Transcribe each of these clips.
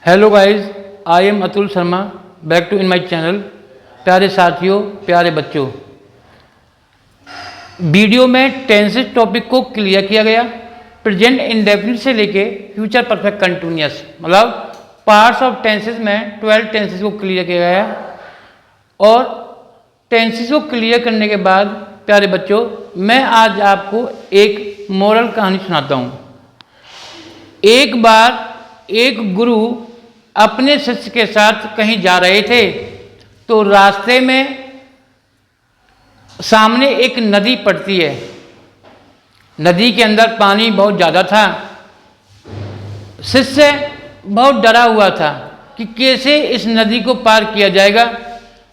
Hello guys, I am Atul Sharma, back to in my channel. प्यारे साथियों, प्यारे बच्चों, वीडियो में टेंसेस टॉपिक को क्लियर किया गया। प्रेजेंट इंडेफिनिट से लेके फ्यूचर परफेक्ट कंटिन्यूअस मतलब पार्ट्स ऑफ टेंसेस में 12 टेंसेस को क्लियर किया गया। और टेंसेस को क्लियर करने के बाद प्यारे बच्चों, मैं आज आपको एक मोरल कहानी सुनाता हूँ। एक बार एक गुरु अपने शिष्य के साथ कहीं जा रहे थे, तो रास्ते में सामने एक नदी पड़ती है। नदी के अंदर पानी बहुत ज़्यादा था। शिष्य बहुत डरा हुआ था कि कैसे इस नदी को पार किया जाएगा।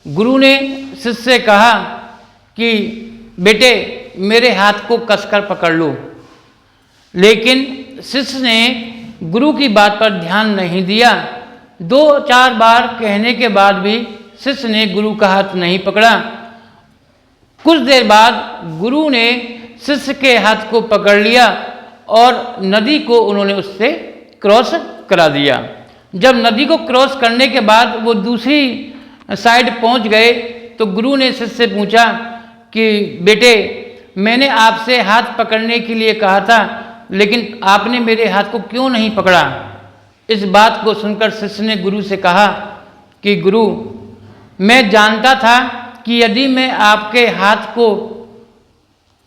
गुरु ने शिष्य से कहा कि बेटे, मेरे हाथ को कसकर पकड़ लो। लेकिन शिष्य ने गुरु की बात पर ध्यान नहीं दिया। 2-4 बार कहने के बाद भी शिष्य ने गुरु का हाथ नहीं पकड़ा। कुछ देर बाद गुरु ने शिष्य के हाथ को पकड़ लिया और नदी को उन्होंने उससे क्रॉस करा दिया। जब नदी को क्रॉस करने के बाद वो दूसरी साइड पहुंच गए, तो गुरु ने शिष्य से पूछा कि बेटे, मैंने आपसे हाथ पकड़ने के लिए कहा था, लेकिन आपने मेरे हाथ को क्यों नहीं पकड़ा? इस बात को सुनकर शिष्य ने गुरु से कहा कि गुरु, मैं जानता था कि यदि मैं आपके हाथ को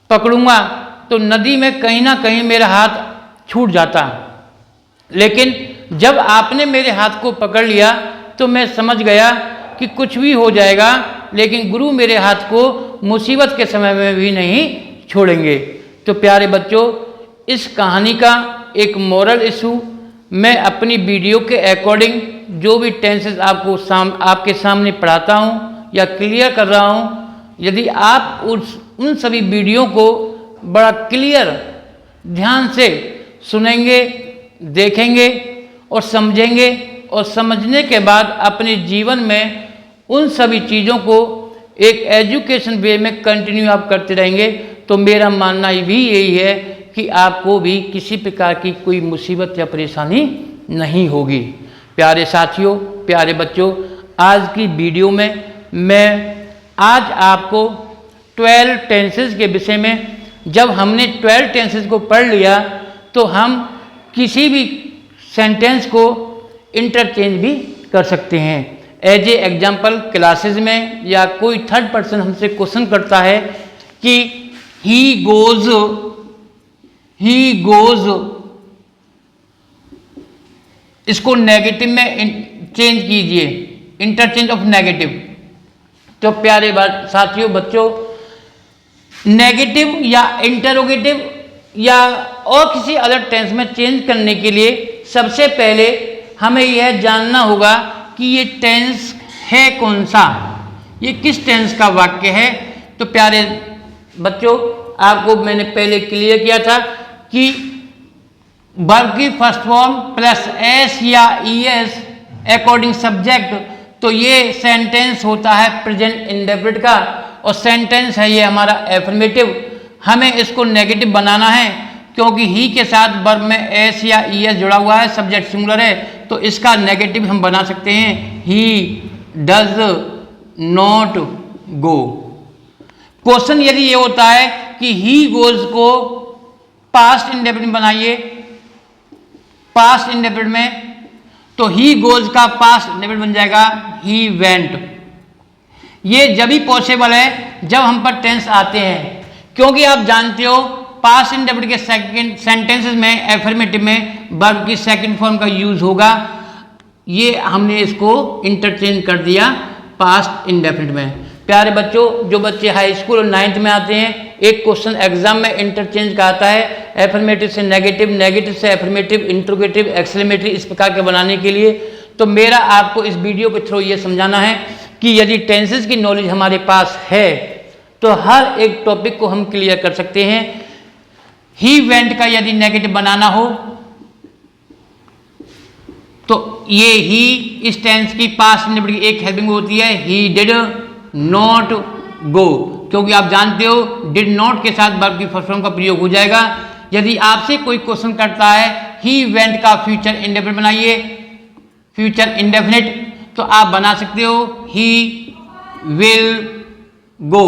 पकड़ूंगा तो नदी में कहीं ना कहीं मेरा हाथ छूट जाता। लेकिन जब आपने मेरे हाथ को पकड़ लिया तो मैं समझ गया कि कुछ भी हो जाएगा, लेकिन गुरु मेरे हाथ को मुसीबत के समय में भी नहीं छोड़ेंगे। तो प्यारे बच्चों, इस कहानी का एक मोरल इशू मैं अपनी वीडियो के अकॉर्डिंग जो भी टेंसेस आपके सामने पढ़ाता हूँ या क्लियर कर रहा हूँ, यदि आप उन सभी वीडियो को बड़ा क्लियर ध्यान से सुनेंगे, देखेंगे और समझेंगे, और समझने के बाद अपने जीवन में उन सभी चीज़ों को एक एजुकेशन वे में कंटिन्यू आप करते रहेंगे, तो मेरा मानना भी यही है कि आपको भी किसी प्रकार की कोई मुसीबत या परेशानी नहीं होगी। प्यारे साथियों, प्यारे बच्चों, आज की वीडियो में मैं आज आपको 12 टेंसेस के विषय में, जब हमने 12 टेंसेस को पढ़ लिया तो हम किसी भी सेंटेंस को इंटरचेंज भी कर सकते हैं। एज ए एग्जाम्पल, क्लासेस में या कोई थर्ड पर्सन हमसे क्वेश्चन करता है कि ही गोज, इसको नेगेटिव में चेंज कीजिए, इंटरचेंज ऑफ नेगेटिव। तो प्यारे साथियों, बच्चों, नेगेटिव या इंटरोगेटिव या और किसी अलग टेंस में चेंज करने के लिए सबसे पहले हमें यह जानना होगा कि ये टेंस है कौन सा, ये किस टेंस का वाक्य है। तो प्यारे बच्चों, आपको मैंने पहले क्लियर किया था कि वर्ब की फर्स्ट फॉर्म प्लस एस या ईएस अकॉर्डिंग सब्जेक्ट, तो ये सेंटेंस होता है प्रेजेंट इंडेफिनिट का, और सेंटेंस है ये हमारा एफर्मेटिव। हमें इसको नेगेटिव बनाना है क्योंकि ही के साथ वर्ब में एस या ईएस जुड़ा हुआ है, सब्जेक्ट सिंगुलर है, तो इसका नेगेटिव हम बना सकते हैं he does not go. Question यदि ये होता है कि ही गोज को पास्ट इंडेफिनिट बनाइए, पास्ट इंडेफिनिट में, तो ही गोज का पास्ट इंडेफिनिट बन जाएगा ही वेंट। ये जब भी पॉसिबल है जब हम पर टेंस आते हैं, क्योंकि आप जानते हो पास्ट इंडेफिनिट के सेकंड सेंटेंसेस में एफर्मेटिव में वर्ब की सेकंड फॉर्म का यूज होगा। ये हमने इसको इंटरचेंज कर दिया पास्ट इंडेफिनिट में। प्यारे बच्चों, जो बच्चे हाई स्कूल और 9th में आते हैं, एक क्वेश्चन एग्जाम में इंटरचेंज का आता है, एफर्मेटिव से नेगेटिव, नेगेटिव से एफर्मेटिव, इंट्रोगेटिव, एक्सक्लेमेटरी, इस प्रकार के बनाने के लिए। तो मेरा आपको इस वीडियो के थ्रू ये समझाना है कि यदि टेंसेस की नॉलेज हमारे पास है तो हर एक टॉपिक को हम क्लियर कर सकते हैं। ही वेंट का यदि नेगेटिव बनाना हो तो ये ही इस टेंस की पास्ट इंडेफिनिट की एक हेल्पिंग होती है, ही डिड नॉट गो, क्योंकि आप जानते हो डिड नॉट के साथ वर्ब की फर्स्ट फॉर्म का प्रयोग हो जाएगा। यदि आपसे कोई क्वेश्चन करता है ही वेंट का फ्यूचर इंडेफिनिट बनाइए, फ्यूचर इंडेफिनिट तो आप बना सकते हो ही विल गो।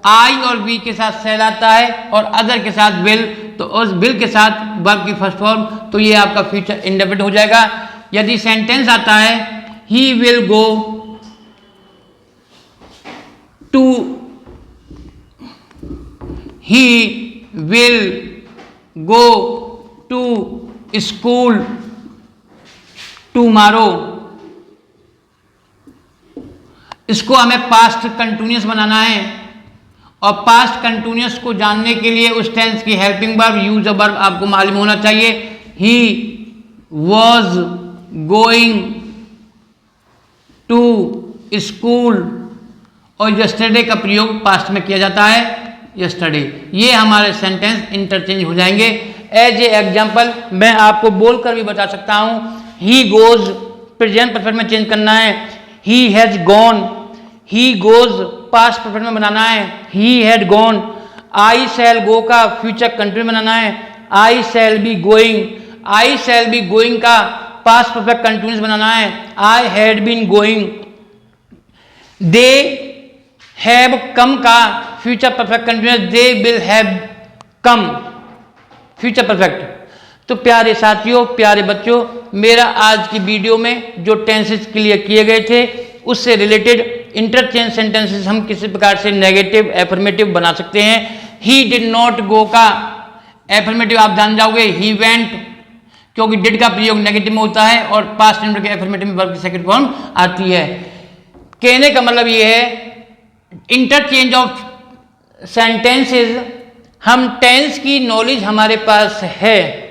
आई और वी के साथ सेल आता है और अदर के साथ विल, तो उस विल के साथ वर्ब की फर्स्ट फॉर्म, तो ये आपका फ्यूचर इंडेफिनिट हो जाएगा। यदि सेंटेंस आता है he will go to, he will go to school tomorrow, इसको हमें पास्ट कंटिन्यूअस बनाना है और पास्ट कंटिन्यूअस को जानने के लिए उस टेंस की helping verb, use of verb आपको मालूम होना चाहिए। He was going to school और यस्टरडे का प्रयोग पास्ट में किया जाता है, यस्टरडे। ये हमारे सेंटेंस इंटरचेंज हो जाएंगे। एज ए एग्जाम्पल मैं आपको बोलकर भी बता सकता हूँ। ही गोज प्रेजेंट परफेक्ट में चेंज करना है, he has gone, he goes past perfect में बनाना है, ही हैड गॉन। आई शैल गो का फ्यूचर कंटिन्यूअस बनाना है, I shall be going, I shall be going का पास्ट परफेक्ट कंटिन्यूअस बनाना है, I had been going. They have come का future perfect continuous, they will have come future perfect. तो प्यारे साथियों, प्यारे बच्चों, मेरा आज की वीडियो में जो टेंसेस क्लियर किए गए थे उससे रिलेटेड इंटरचेंज सेंटेंसेस हम किसी प्रकार से नेगेटिव एफर्मेटिव बना सकते हैं। ही डिड नॉट गो का एफर्मेटिव आप जान जाओगे ही वेंट, क्योंकि डिड का प्रयोग नेगेटिव में होता है और पास्ट टेंस के एफर्मेटिव में वर्ब की सेकंड फॉर्म आती है। कहने का मतलब ये है इंटरचेंज ऑफ सेंटेंसेस, हम टेंस की नॉलेज हमारे पास है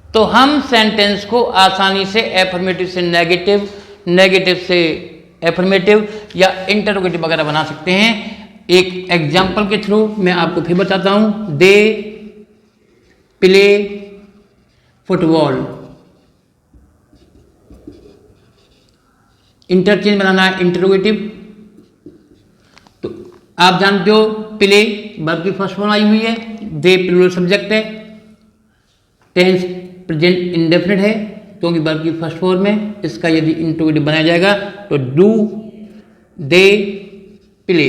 तो हम सेंटेंस को आसानी से एफर्मेटिव से नेगेटिव, नेगेटिव से एफर्मेटिव या इंटरोगेटिव वगैरह बना सकते हैं। एक एग्जाम्पल के थ्रू मैं आपको फिर बताता हूं। दे प्ले फुटबॉल, इंटरचेंज बनाना है इंटरोगेटिव। तो आप जानते हो प्ले वर्ब की फर्स्ट फॉर्म आई हुई है, दे प्लूरल सब्जेक्ट है, टेंस प्रेजेंट इंडेफिनिट है क्योंकि वर्ब की फर्स्ट फॉर्म है। इसका यदि इंटरोगेटिव बनाया जाएगा तो डू दे प्ले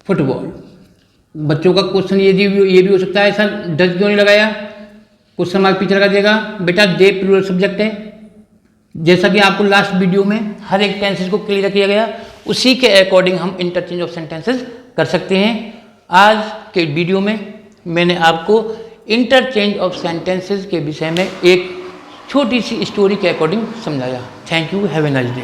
फुटबॉल। बच्चों का क्वेश्चन ये भी हो सकता है, सर डज क्यों नहीं लगाया, क्वेश्चन मार्क पीछे लगा देगा। बेटा दे प्लूरल सब्जेक्ट है, जैसा कि आपको लास्ट वीडियो में हर एक टेंसेस को क्लियर किया गया, उसी के अकॉर्डिंग हम इंटरचेंज ऑफ सेंटेंसेस कर सकते हैं। आज के वीडियो में मैंने आपको इंटरचेंज ऑफ सेंटेंसेस के विषय में एक छोटी सी स्टोरी के अकॉर्डिंग समझाया। Thank you, have a nice day.